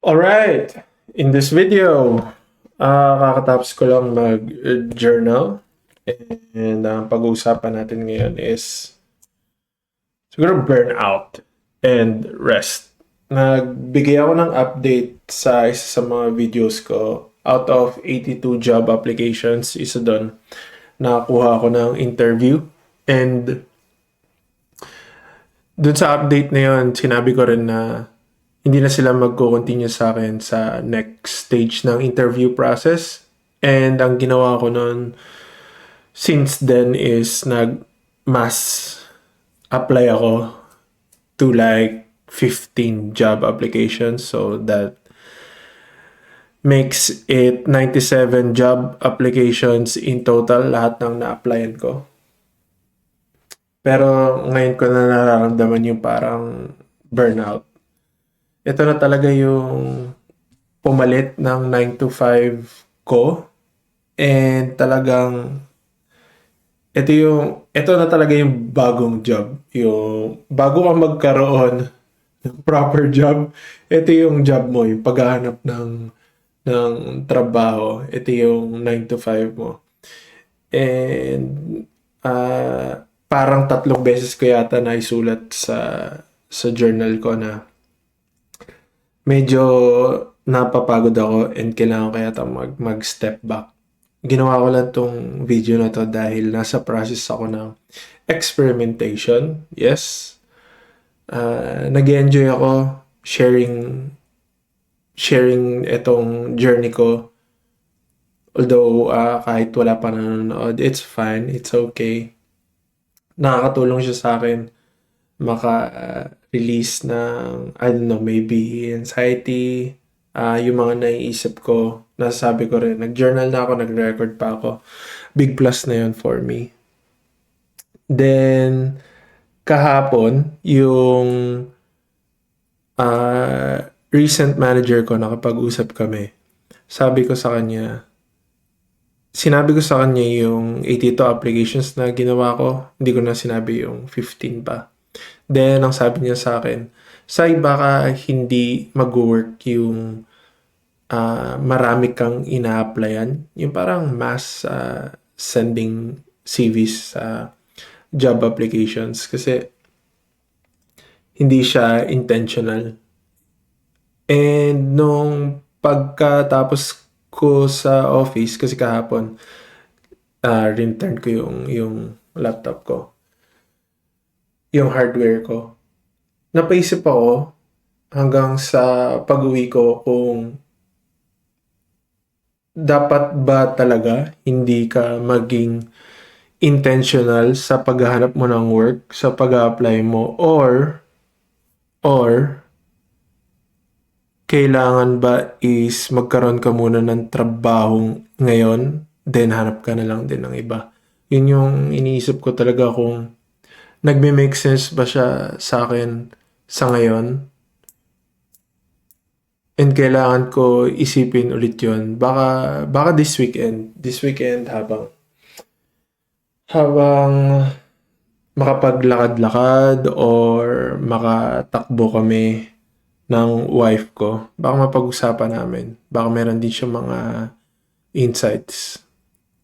Alright, in this video, kakatapos ko lang mag-journal and ang pag-uusapan natin ngayon is siguro burnout and rest. Nagbigay ako ng update sa isa sa mga videos ko. Out of 82 job applications, isa doon, nakakuha ako ng interview and doon sa update na yun, sinabi ko rin na hindi na sila magko-continue sa akin sa next stage ng interview process. And ang ginawa ko noon since then is nag-mass apply ako to like 15 job applications. So that makes it 97 job applications in total, lahat ng na-applyan ko. Pero ngayon ko na nararamdaman yung parang burnout. Ito na talaga yung pumalit ng 9 to 5 ko. And talagang ito na talaga yung bagong job. Yung bago ka magkaroon ng proper job, ito yung job mo, yung paghahanap ng trabaho. Ito yung 9 to 5 mo. And parang 3 beses ko yata naisulat sa journal ko na medyo napapagod ako and kailangan ko yata mag-step back. Ginawa ko lang tong video na to dahil nasa process ako ng experimentation. Yes. Nag-enjoy ako sharing itong journey ko. Although kahit wala pa nanonood, it's fine. It's okay. Nakakatulong siya sa akin maka-release ng, I don't know, maybe anxiety, yung mga naiisip ko, nasasabi ko rin. Nag-journal na ako, nag-record pa ako. Big plus na yun for me. Then, kahapon, yung recent manager ko, nakapag-usap kami. Sinabi ko sa kanya yung 82 applications na ginawa ko. Hindi ko na sinabi yung 15 pa. Then, ang sabi niya sa akin, baka hindi mag-work yung marami kang ina-applyan. Yung parang mass sending CVs sa job applications. Kasi hindi siya intentional. And nung pagkatapos ko sa office, kasi kahapon, return ko yung laptop ko. Yung hardware ko. Napaisip ako hanggang sa pag-uwi ko kung dapat ba talaga hindi ka maging intentional sa paghahanap mo ng work, sa pag-apply mo, or kailangan ba is magkaroon ka muna ng trabaho ngayon, then hanap ka na lang din ng iba. Yun yung iniisip ko talaga kung nagme-make sense ba siya sa akin sa ngayon? And kailangan ko isipin ulit yun. Baka this weekend habang makapaglakad-lakad or makatakbo kami ng wife ko, baka mapag-usapan namin. Baka meron din siya mga insights.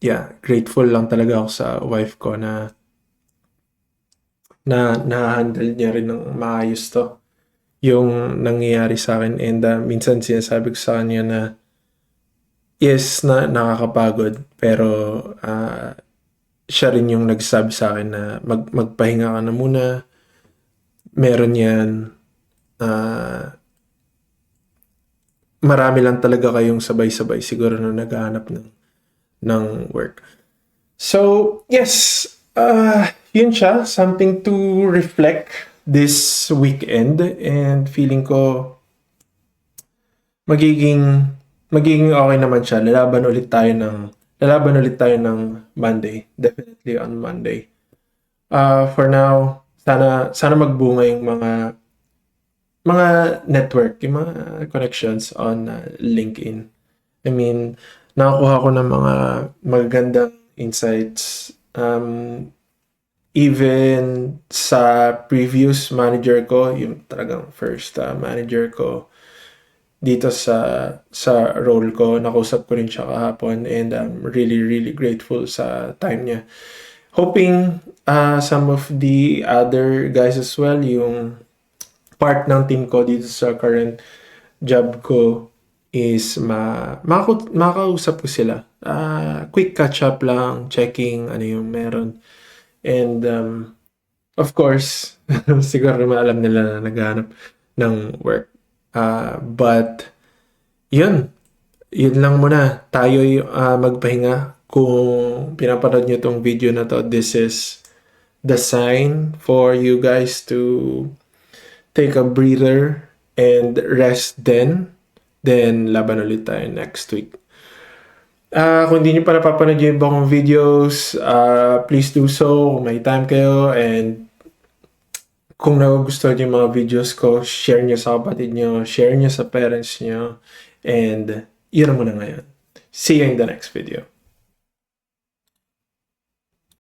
Yeah, grateful lang talaga ako sa wife ko na na-handle niya rin ng maayos to yung nangyayari sa akin. And minsan sinasabi ko sa kanya na yes, nakakapagod, pero siya rin yung nagsabi sa akin na magpahinga ka na muna. Meron yan. Marami lang talaga kayong sabay-sabay siguro na naghahanap ng work. So, yes, yun siya, something to reflect this weekend, and feeling ko magiging okay naman siya. Lalaban ulit tayo ng Monday. Definitely on Monday. For now, sana magbunga yung mga network, yung mga connections on LinkedIn. I mean, nakakuha ko ng mga magagandang insights. Even sa previous manager ko, yung talagang first manager ko, dito sa role ko. Nakausap ko rin siya kahapon and I'm really, really grateful sa time niya. Hoping some of the other guys as well, yung part ng team ko dito sa current job ko is makausap ko sila. Quick catch up lang, checking ano yung meron. And of course, siguro naman alam nila na naghahanap ng work. But yun lang muna. Tayo'y magpahinga. Kung pinapanood nyo tong video na to, this is the sign for you guys to take a breather and rest then. Then, laban ulit tayo next week. Kung hindi nyo pa napapanood yung iba kong videos, please do so kung may time kayo. And kung nagugustuhan yung mga videos ko, share nyo sa kapatid nyo, share nyo sa parents nyo. And yun na muna ngayon. See you in the next video.